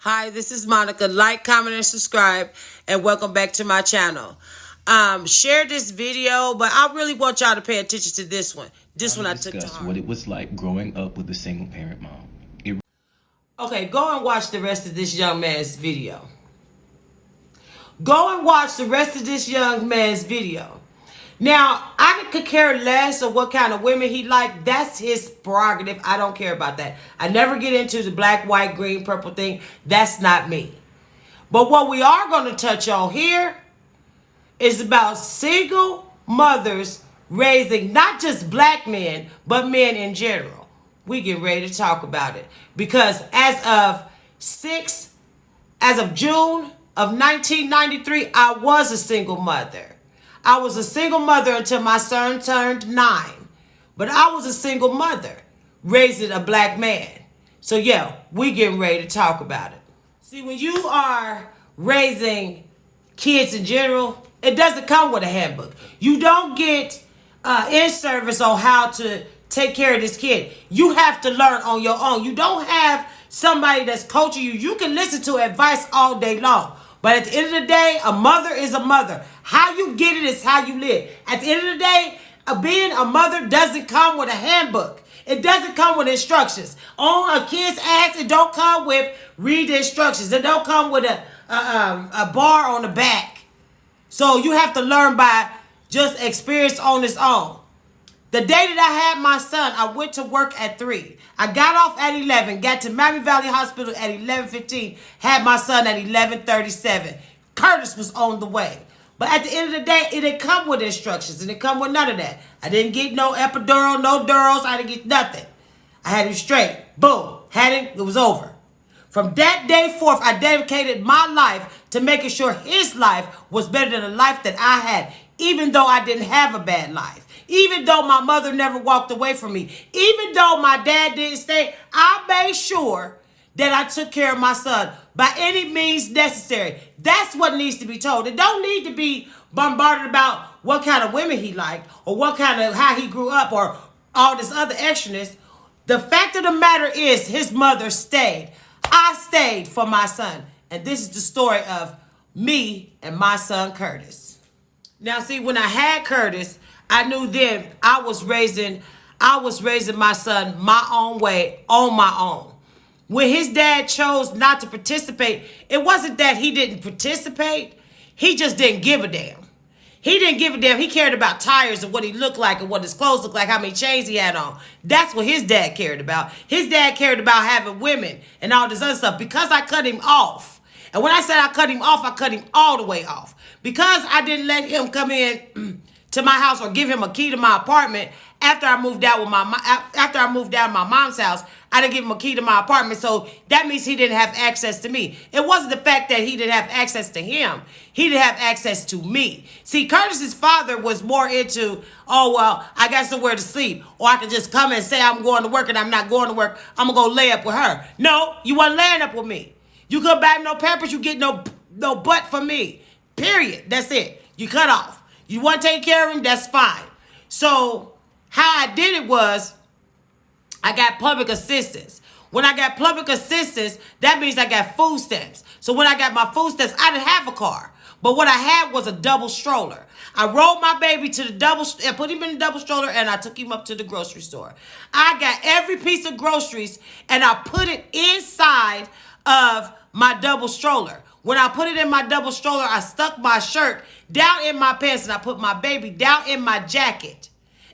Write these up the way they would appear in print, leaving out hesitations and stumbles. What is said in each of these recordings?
Hi, this is Monica. Like, comment, and subscribe, and welcome back to my channel. Share this video, but I really want y'all to pay attention to this one. This one I took to heart. What it was like growing up with a single parent mom. Okay, go and watch the rest of this young man's video. Go and watch the rest of this young man's video. Now, I could care less of what kind of women he liked. That's his prerogative. I don't care about that. I never get into the black, white, green, purple thing. That's not me. But what we are going to touch on here is about single mothers raising not just black men, but men in general. We get ready to talk about it. Because as of June of 1993, I was a single mother. I was a single mother until my son turned 9. But I was a single mother raising a black man. So yeah, we getting ready to talk about it. See, when you are raising kids in general, it doesn't come with a handbook. You don't get in-service on how to take care of this kid. You have to learn on your own. You don't have somebody that's coaching you. You can listen to advice all day long. But at the end of the day, a mother is a mother. How you get it is how you live. At the end of the day, being a mother doesn't come with a handbook. It doesn't come with instructions. On a kid's ass, it don't come with read the instructions. It don't come with a bar on the back. So you have to learn by just experience on its own. The day that I had my son, I went to work at 3. I got off at 11, got to Miami Valley Hospital at 11:15, had my son at 11:37. Curtis was on the way. But at the end of the day, it didn't come with instructions. It didn't come with none of that. I didn't get no epidural, no durals. I didn't get nothing. I had him straight. Boom. Had him. It was over. From that day forth, I dedicated my life to making sure his life was better than the life that I had, even though I didn't have a bad life. Even though my mother never walked away from me. Even though my dad didn't stay, I made sure that I took care of my son by any means necessary. That's what needs to be told. It don't need to be bombarded about what kind of women he liked or what kind of how he grew up or all this other extraness. The fact of the matter is his mother stayed. I stayed for my son. And this is the story of me and my son Curtis. Now see, when I had Curtis, I knew then I was raising my son my own way, on my own. When his dad chose not to participate, it wasn't that he didn't participate. He just didn't give a damn. He didn't give a damn. He cared about tires and what he looked like and what his clothes looked like, how many chains he had on. That's what his dad cared about. His dad cared about having women and all this other stuff because I cut him off. And when I said I cut him off, I cut him all the way off. Because I didn't let him come in to my house or give him a key to my apartment after I moved out of my mom's house. I didn't give him a key to my apartment, so that means he didn't have access to me. It wasn't the fact that he didn't have access to him. He didn't have access to me. See, Curtis's father was more into, oh, well, I got somewhere to sleep, or I can just come and say I'm going to work and I'm not going to work. I'm going to go lay up with her. No, you wasn't laying up with me. You couldn't buy no Pampers. You get no butt from me. Period. That's it. You cut off. You want to take care of him? That's fine. So how I did it was I got public assistance. When I got public assistance, that means I got food stamps. So when I got my food stamps, I didn't have a car. But what I had was a double stroller. I rolled my baby to the put him in the double stroller, and I took him up to the grocery store. I got every piece of groceries, and I put it inside of my double stroller. When I put it in my double stroller, I stuck my shirt down in my pants, and I put my baby down in my jacket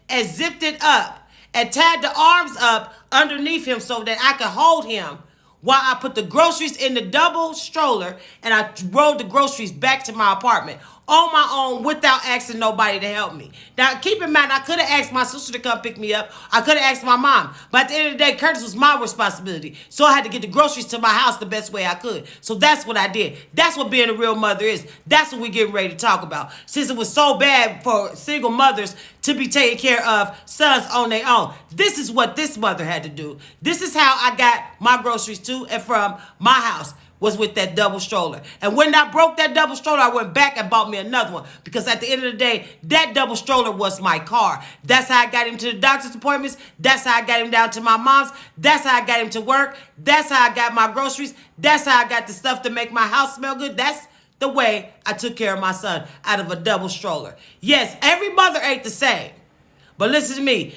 and zipped it up and tied the arms up underneath him so that I could hold him while I put the groceries in the double stroller and I rolled the groceries back to my apartment on my own without asking nobody to help me. Now, keep in mind, I could have asked my sister to come pick me up. I could have asked my mom. But at the end of the day, Curtis was my responsibility. So I had to get the groceries to my house the best way I could. So that's what I did. That's what being a real mother is. That's what we're getting ready to talk about. Since it was so bad for single mothers to be taking care of sons on their own. This is what this mother had to do. This is how I got my groceries to and from my house. was with that double stroller. And when I broke that double stroller, I went back and bought me another one. Because at the end of the day, that double stroller was my car. That's how I got him to the doctor's appointments. That's how I got him down to my mom's. That's how I got him to work. That's how I got my groceries. That's how I got the stuff to make my house smell good. That's the way I took care of my son, out of a double stroller. Yes, every mother ain't the same. But listen to me.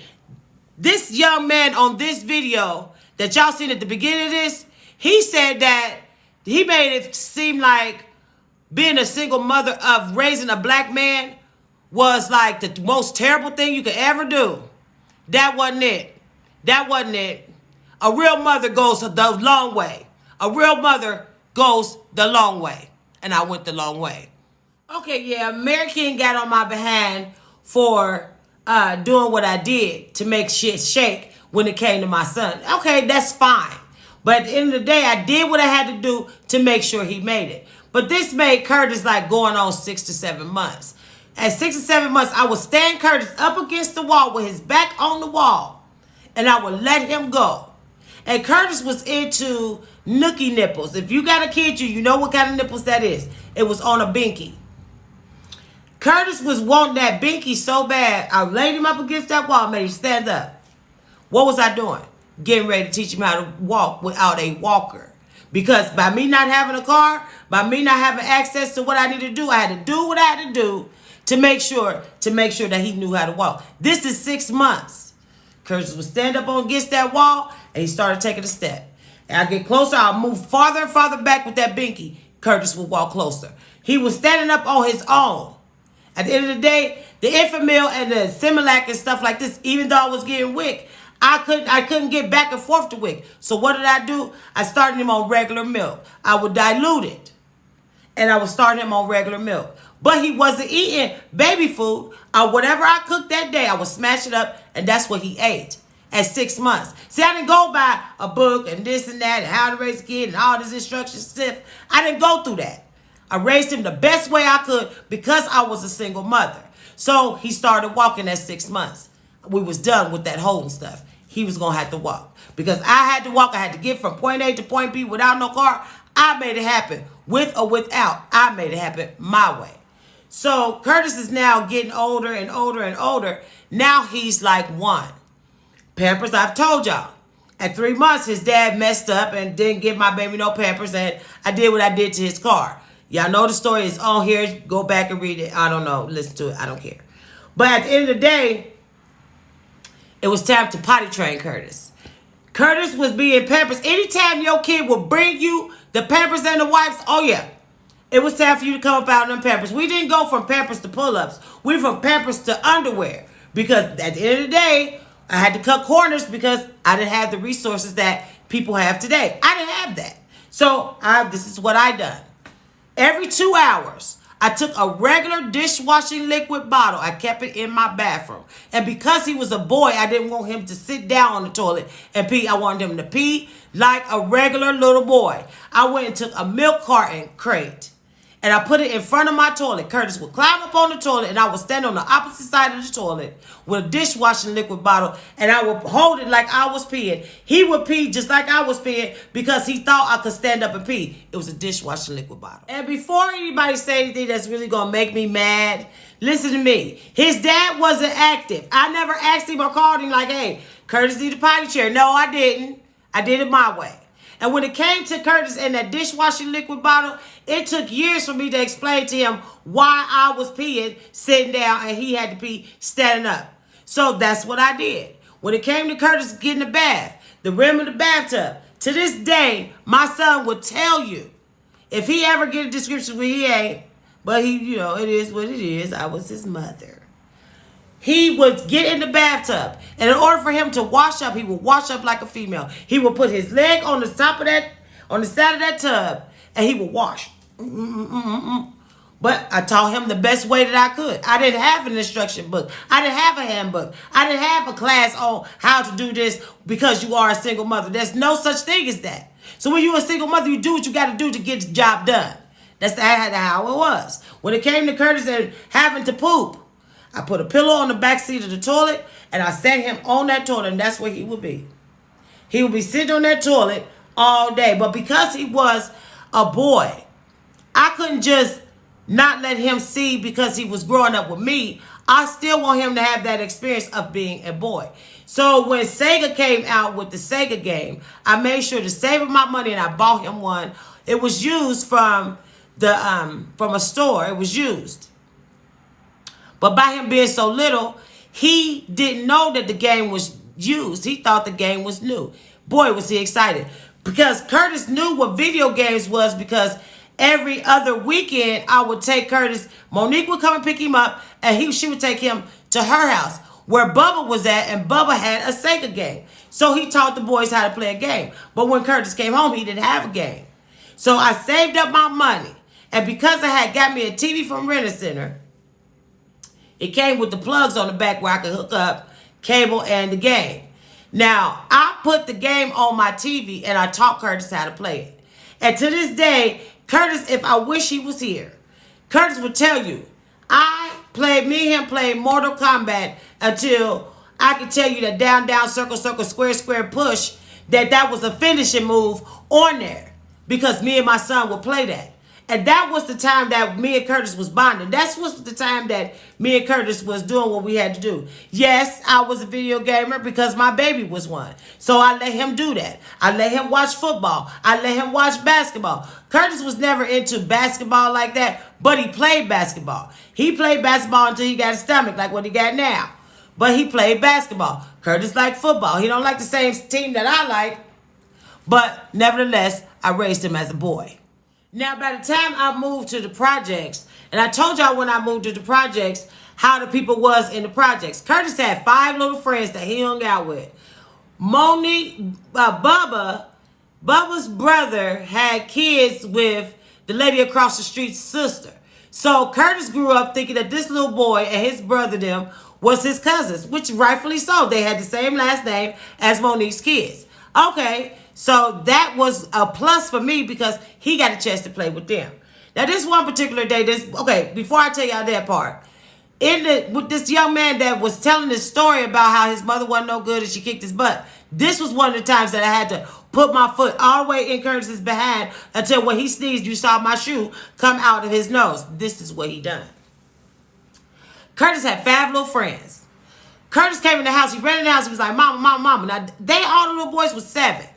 This young man on this video that y'all seen at the beginning of this, he said that he made it seem like being a single mother of raising a black man was like the most terrible thing you could ever do. That wasn't it. That wasn't it. A real mother goes the long way. A real mother goes the long way. And I went the long way. Okay, yeah, Mary King got on my behind for doing what I did to make shit shake when it came to my son. Okay, that's fine. But at the end of the day, I did what I had to do to make sure he made it. But this made Curtis like going on 6 to 7 months. At 6 to 7 months, I would stand Curtis up against the wall with his back on the wall. And I would let him go. And Curtis was into nookie nipples. If you got a kid, you know what kind of nipples that is. It was on a binky. Curtis was wanting that binky so bad, I laid him up against that wall, made him stand up. What was I doing? Getting ready to teach him how to walk without a walker. Because by me not having a car, by me not having access to what I need to do, I had to do what I had to do to make sure that he knew how to walk. This is 6 months. Curtis would stand up against that wall, and he started taking a step. And I get closer, I'll move farther and farther back with that binky. Curtis would walk closer. He was standing up on his own. At the end of the day, the Enfamil and the Similac and stuff like this, even though I was getting WIC, I couldn't get back and forth to WIC. So what did I do? I started him on regular milk. I would dilute it. And I would start him on regular milk. But he wasn't eating baby food. Whatever I cooked that day, I would smash it up, and that's what he ate at 6 months. See, I didn't go by a book and this and that and how to raise a kid and all this instruction stuff. I didn't go through that. I raised him the best way I could because I was a single mother. So he started walking at 6 months. We was done with that holding stuff. He was going to have to walk. Because I had to walk. I had to get from point A to point B without no car. I made it happen. With or without, I made it happen my way. So Curtis is now getting older and older and older. Now he's like 1. Pampers, I've told y'all. At 3 months, his dad messed up and didn't give my baby no Pampers. And I did what I did to his car. Y'all know the story is on here. Go back and read it. I don't know. Listen to it. I don't care. But at the end of the day, it was time to potty train Curtis. Curtis was being Pampers. Anytime your kid will bring you the Pampers and the wipes, oh yeah, it was time for you to come up out of them Pampers. We didn't go from Pampers to pull-ups. We from Pampers to underwear. Because at the end of the day, I had to cut corners because I didn't have the resources that people have today. I didn't have that. So this is what I done. Every 2 hours, I took a regular dishwashing liquid bottle. I kept it in my bathroom. And because he was a boy, I didn't want him to sit down on the toilet and pee. I wanted him to pee like a regular little boy. I went and took a milk carton crate and I put it in front of my toilet. Curtis would climb up on the toilet and I would stand on the opposite side of the toilet with a dishwashing liquid bottle and I would hold it like I was peeing. He would pee just like I was peeing because he thought I could stand up and pee. It was a dishwashing liquid bottle. And before anybody say anything that's really going to make me mad, listen to me. His dad wasn't active. I never asked him or called him like, hey, Curtis need a potty chair. No, I didn't. I did it my way. And when it came to Curtis and that dishwashing liquid bottle, it took years for me to explain to him why I was peeing sitting down and he had to pee standing up. So that's what I did. When it came to Curtis getting a bath, the rim of the bathtub, to this day, my son would tell you, if he ever get a description where he ain't, but he, it is what it is. I was his mother. He would get in the bathtub, and in order for him to wash up, he would wash up like a female. He would put his leg on the top of that, on the side of that tub, and he would wash. But I taught him the best way that I could. I didn't have an instruction book. I didn't have a handbook. I didn't have a class on how to do this because you are a single mother. There's no such thing as that. So when you're a single mother, you do what you got to do to get the job done. That's how it was. When it came to Curtis and having to poop, I put a pillow on the back seat of the toilet, and I sat him on that toilet, and that's where he would be. He would be sitting on that toilet all day. But because he was a boy. I couldn't just not let him see because he was growing up with me. I still want him to have that experience of being a boy. So when Sega came out with the Sega game, I made sure to save up my money and I bought him one. It was used from a store. It was used. But by him being so little, he didn't know that the game was used. He thought the game was new. Boy, was he excited. Because Curtis knew what video games was, because every other weekend I would take Curtis. Monique would come and pick him up, and she would take him to her house where Bubba was at, and Bubba had a Sega game. So he taught the boys how to play a game. But when Curtis came home, he didn't have a game. So I saved up my money. And because I had got me a TV from Rent-A-Center, it came with the plugs on the back where I could hook up cable and the game. Now, I put the game on my TV and I taught Curtis how to play it. And to this day, Curtis, if I wish he was here, Curtis would tell you, me and him played Mortal Kombat until I could tell you that down, down, circle, circle, square, square, push, that was a finishing move on there. Because me and my son would play that. And that was the time that me and Curtis was bonding. That's was the time that me and Curtis was doing what we had to do. Yes, I was a video gamer because my baby was one. So I let him do that. I let him watch football. I let him watch basketball. Curtis was never into basketball like that, but he played basketball. He played basketball until he got a stomach like what he got now. But he played basketball. Curtis liked football. He don't like the same team that I like, but nevertheless, I raised him as a boy. Now, by the time I moved to the projects, and I told y'all when I moved to the projects how the people was in the projects. Curtis had 5 little friends that he hung out with. Monique, Bubba's brother had kids with the lady across the street's sister. So Curtis grew up thinking that this little boy and his brother them was his cousins, which rightfully so. They had the same last name as Monique's kids. Okay. So that was a plus for me because he got a chance to play with them. Now, this one particular day, before I tell y'all that part, with this young man that was telling this story about how his mother wasn't no good and she kicked his butt, this was one of the times that I had to put my foot all the way in Curtis's behind until when he sneezed, you saw my shoe come out of his nose. This is what he done. Curtis had 5 little friends. Curtis came in the house. He ran in the house. He was like, mama, mama, mama. Now, all the little boys was 7.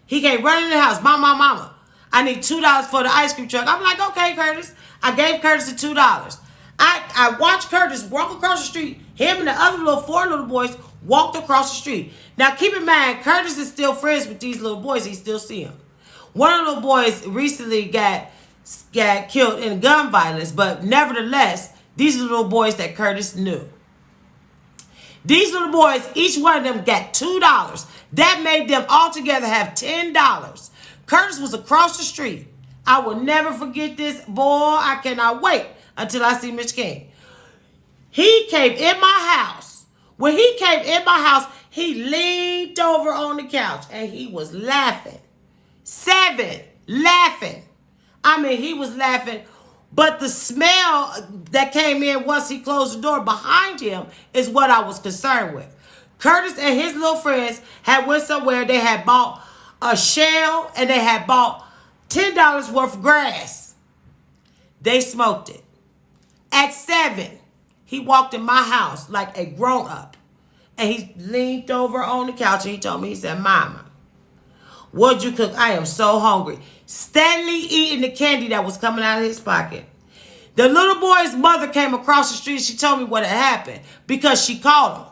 He came running in the house. Mama, I need $2 for the ice cream truck. I'm like, okay, Curtis. I gave Curtis the $2. I watched Curtis walk across the street. Him and the other 4 little boys walked across the street. Now, keep in mind, Curtis is still friends with these little boys. He still see them. One of the little boys recently got killed in gun violence, but nevertheless, these are the little boys that Curtis knew. These little boys, each one of them got $2. That made them all together have $10. Curtis was across the street. I will never forget this. Boy, I cannot wait until I see Mr. King. He came in my house. When he came in my house, he leaned over on the couch and he was laughing. 7, laughing. I mean, he was laughing. But the smell that came in once he closed the door behind him is what I was concerned with. Curtis and his little friends had went somewhere. They had bought a shell and they had bought $10 worth of grass. They smoked it. At 7, he walked in my house like a grown-up. And he leaned over on the couch and he told me, he said, Mama, what'd you cook? I am so hungry. Steadily eating the candy that was coming out of his pocket. The little boy's mother came across the street. She told me what had happened because she called him.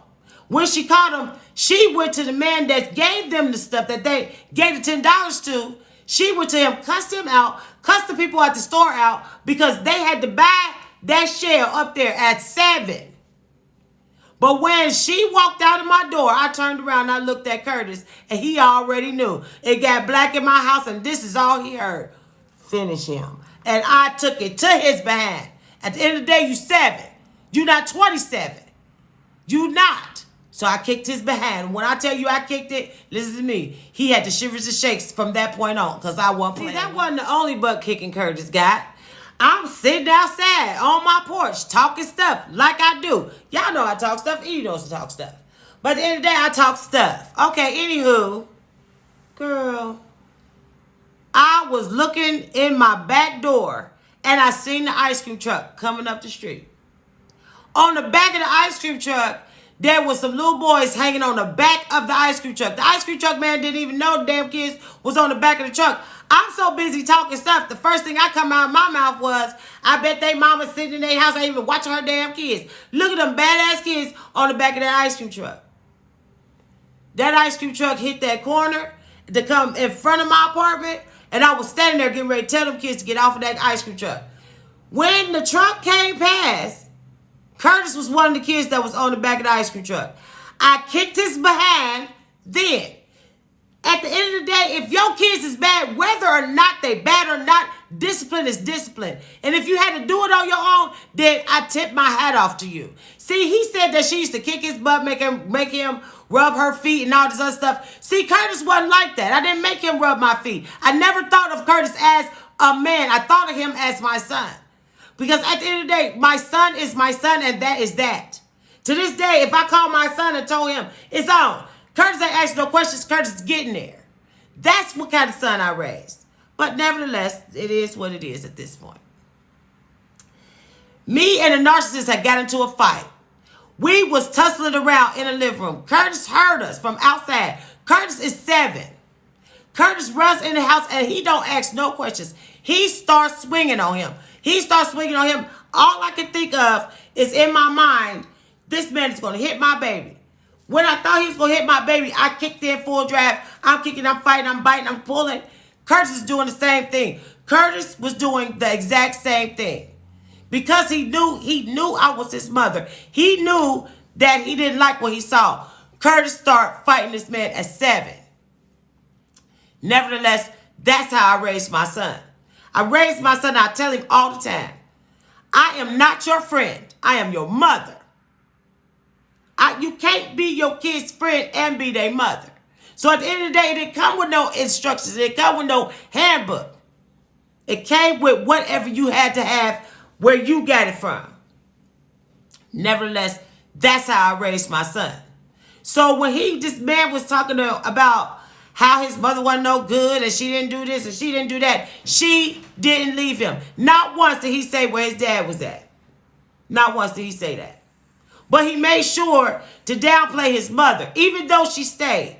When she called him, she went to the man that gave them the stuff that they gave the $10 to. She went to him, cussed him out, cussed the people at the store out because they had to buy that shell up there at 7. But when she walked out of my door, I turned around and I looked at Curtis, and he already knew. It got black in my house, and this is all he heard. Finish him. And I took it to his behind. At the end of the day, you 7. You're not 27. You not. So I kicked his behind. When I tell you I kicked it, listen to me. He had the shivers and shakes from that point on because I wasn't playing. See, that wasn't the only butt kicking Curtis got. I'm sitting outside on my porch talking stuff like I do. Y'all know I talk stuff. He knows to talk stuff. But at the end of the day, I talk stuff. Okay, anywho. Girl. I was looking in my back door and I seen the ice cream truck coming up the street. On the back of the ice cream truck, there was some little boys hanging on the back of the ice cream truck. The ice cream truck man didn't even know the damn kids was on the back of the truck. I'm so busy talking stuff. The first thing I come out of my mouth was, I bet they mama sitting in their house ain't even watching her damn kids. Look at them badass kids on the back of that ice cream truck. That ice cream truck hit that corner to come in front of my apartment, and I was standing there getting ready to tell them kids to get off of that ice cream truck. When the truck came past, Curtis was one of the kids that was on the back of the ice cream truck. I kicked his behind then. At the end of the day, if your kids is bad, whether or not they bad or not, discipline is discipline. And if you had to do it on your own, then I tip my hat off to you. See, he said that she used to kick his butt, make him rub her feet and all this other stuff. See, Curtis wasn't like that. I didn't make him rub my feet. I never thought of Curtis as a man. I thought of him as my son. Because at the end of the day, my son is my son, and that is that. To this day, if I call my son and told him, it's on, Curtis ain't asking no questions, Curtis is getting there. That's what kind of son I raised. But nevertheless, it is what it is at this point. Me and a narcissist had got into a fight. We was tussling around in the living room. Curtis heard us from outside. Curtis is 7. Curtis runs in the house and he don't ask no questions. He starts swinging on him. All I can think of is in my mind, this man is going to hit my baby. When I thought he was going to hit my baby, I kicked in full draft. I'm kicking, I'm fighting, I'm biting, I'm pulling. Curtis is doing the same thing. Curtis was doing the exact same thing. Because he knew I was his mother. He knew that he didn't like what he saw. Curtis started fighting this man at 7. Nevertheless, that's how I raised my son. I raised my son, I tell him all the time, I am not your friend. I am your mother. You can't be your kid's friend and be their mother. So at the end of the day, it didn't come with no instructions. It didn't come with no handbook. It came with whatever you had to have where you got it from. Nevertheless, that's how I raised my son. So when this man was talking about how his mother wasn't no good and she didn't do this and she didn't do that, she didn't leave him. Not once did he say where his dad was at. Not once did he say that. But he made sure to downplay his mother, even though she stayed.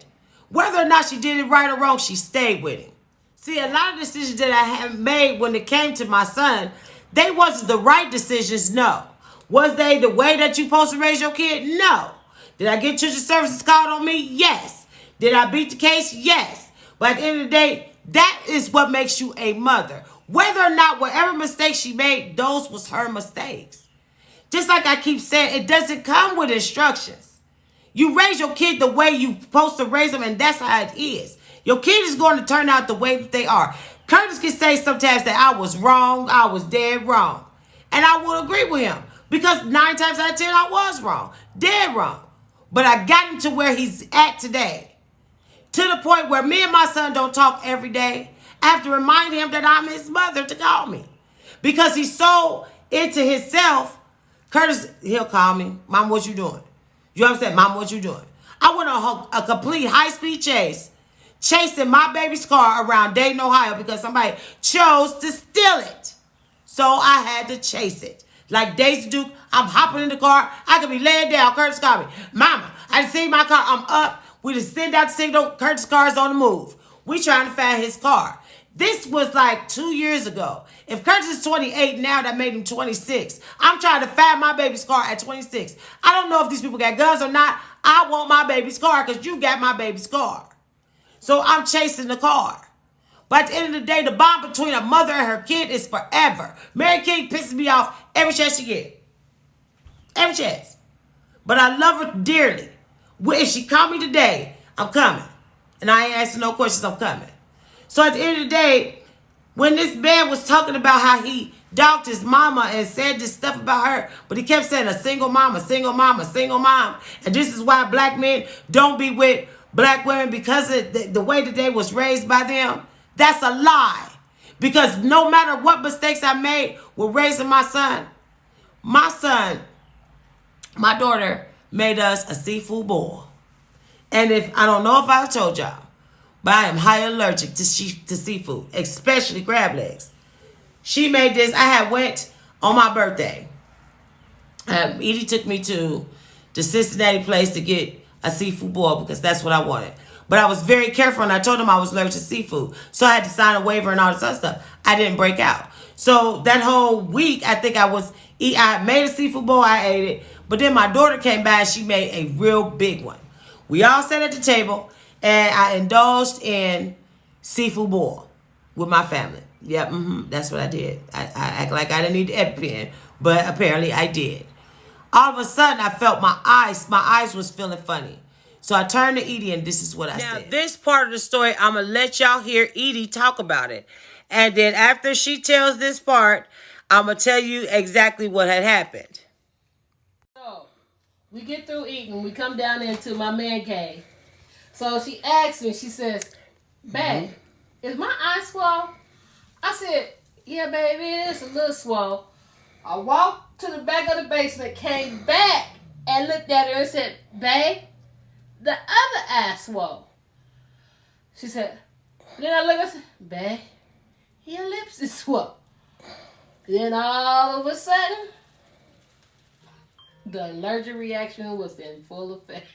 Whether or not she did it right or wrong, she stayed with him. See, a lot of decisions that I have made when it came to my son, they wasn't the right decisions, no. Was they the way that you're supposed to raise your kid? No. Did I get children's services called on me? Yes. Did I beat the case? Yes. But at the end of the day, that is what makes you a mother. Whether or not whatever mistakes she made, those was her mistakes. Just like I keep saying, it doesn't come with instructions. You raise your kid the way you're supposed to raise them, and that's how it is. Your kid is going to turn out the way that they are. Curtis can say sometimes that I was wrong, I was dead wrong. And I will agree with him. Because 9 times out of 10, I was wrong. Dead wrong. But I got him to where he's at today. To the point where me and my son don't talk every day. I have to remind him that I'm his mother to call me. Because he's so into himself. Curtis, he'll call me. Mom, what you doing? You understand? Mom, what you doing? I went on a complete high-speed chase. Chasing my baby's car around Dayton, Ohio. Because somebody chose to steal it. So I had to chase it. Like Daisy Duke, I'm hopping in the car. I could be laying down. Curtis called me. Mama, I just seen my car. I'm up. We just send out the signal. Curtis' car is on the move. We trying to find his car. This was like 2 years ago. If Curtis is 28 now, that made him 26. I'm trying to find my baby's car at 26. I don't know if these people got guns or not. I want my baby's car because you got my baby's car. So I'm chasing the car. But at the end of the day, the bond between a mother and her kid is forever. Mary King pisses me off every chance she gets. Every chance. But I love her dearly. If she called me today, I'm coming. And I ain't asking no questions, I'm coming. So at the end of the day, when this man was talking about how he dogged his mama and said this stuff about her, but he kept saying a single mama, single mama, single mom. And this is why black men don't be with black women because of the way that they was raised by them. That's a lie. Because no matter what mistakes I made with raising my son, my daughter made us a seafood boil. And I don't know if I told y'all, but I am highly allergic to seafood, especially crab legs. She made this. I had went on my birthday. Edie took me to the Cincinnati place to get a seafood boil because that's what I wanted. But I was very careful, and I told him I was allergic to seafood. So I had to sign a waiver and all this other stuff. I didn't break out. So that whole week, I think I made a seafood boil, I ate it. But then my daughter came by and she made a real big one. We all sat at the table, and I indulged in seafood boil with my family. Yep, that's what I did. I act like I didn't need the EpiPen, but apparently I did. All of a sudden, I felt my eyes was feeling funny. So I turned to Edie, and this is what I said. Now, this part of the story, I'm going to let y'all hear Edie talk about it. And then after she tells this part, I'm going to tell you exactly what had happened. So, we get through eating. We come down into my man cave. So she asks me, she says, "Babe, is my eye swole?" I said, "Yeah, baby, it's a little swole." I walked to the back of the basement, came back, and looked at her and said, "Babe, the other eye swole." She said, then I looked and said, "Babe, your lips is swole." Then all of a sudden, the allergic reaction was in full effect.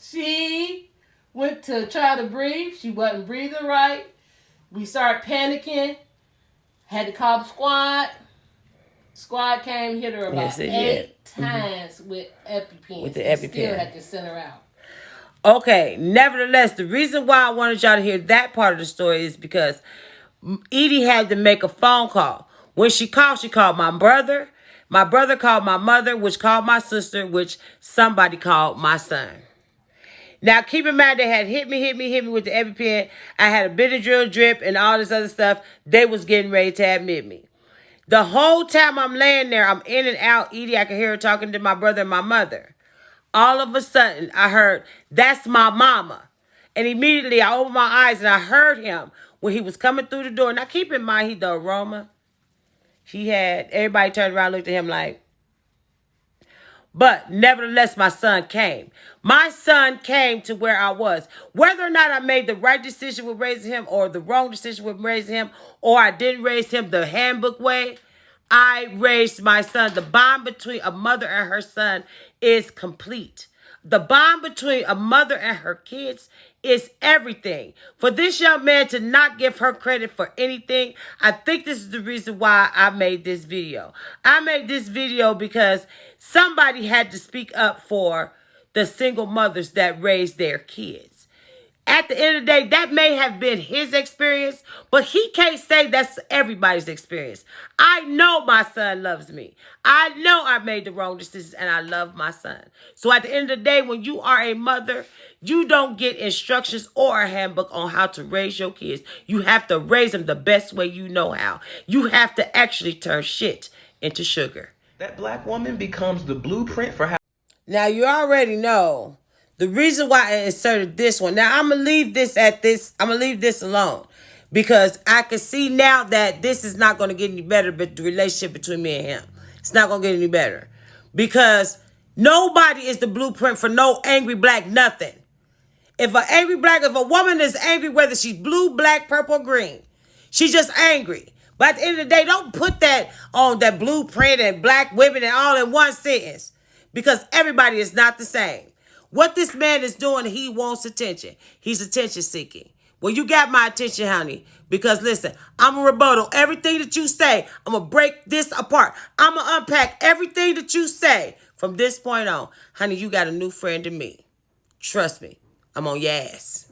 She went to try to breathe. She wasn't breathing right. We started panicking. Had to call the squad. Squad came, hit her about 8 times with EpiPen. With the EpiPen. Still had to send her out. Okay, nevertheless, the reason why I wanted y'all to hear that part of the story is because Edie had to make a phone call. When she called my brother. My brother called my mother, which called my sister, which somebody called my son. Now, keep in mind, they had hit me with the EpiPen. I had a Benadryl drip and all this other stuff. They was getting ready to admit me. The whole time I'm laying there, I'm in and out. Edie, I could hear her talking to my brother and my mother. All of a sudden, I heard, "That's my mama." And immediately, I opened my eyes and I heard him when he was coming through the door. Now, keep in mind, the aroma he had. Everybody turned around and looked at him like. But nevertheless, my son came. My son came to where I was. Whether or not I made the right decision with raising him or the wrong decision with raising him, or I didn't raise him the handbook way, I raised my son. The bond between a mother and her son is complete. The bond between a mother and her kids is everything. For this young man to not give her credit for anything, I think this is the reason why I made this video. I made this video because somebody had to speak up for the single mothers that raise their kids. At the end of the day, that may have been his experience, but he can't say that's everybody's experience. I know my son loves me. I know I made the wrong decisions, and I love my son. So at the end of the day, when you are a mother, you don't get instructions or a handbook on how to raise your kids. You have to raise them the best way you know how. You have to actually turn shit into sugar. That black woman becomes the blueprint for how. Now, you already know the reason why I inserted this one. Now, I'm going to leave this at this. I'm going to leave this alone because I can see now that this is not going to get any better, but the relationship between me and him. It's not going to get any better because nobody is the blueprint for no angry black nothing. If a woman is angry, whether she's blue, black, purple, green, she's just angry. But at the end of the day, don't put that on that blueprint and black women and all in one sentence because everybody is not the same. What this man is doing, he wants attention. He's attention seeking. Well, you got my attention, honey, because listen, I'm going to rebuttal everything that you say. I'm going to break this apart. I'm going to unpack everything that you say from this point on. Honey, you got a new friend to me. Trust me, I'm on your ass.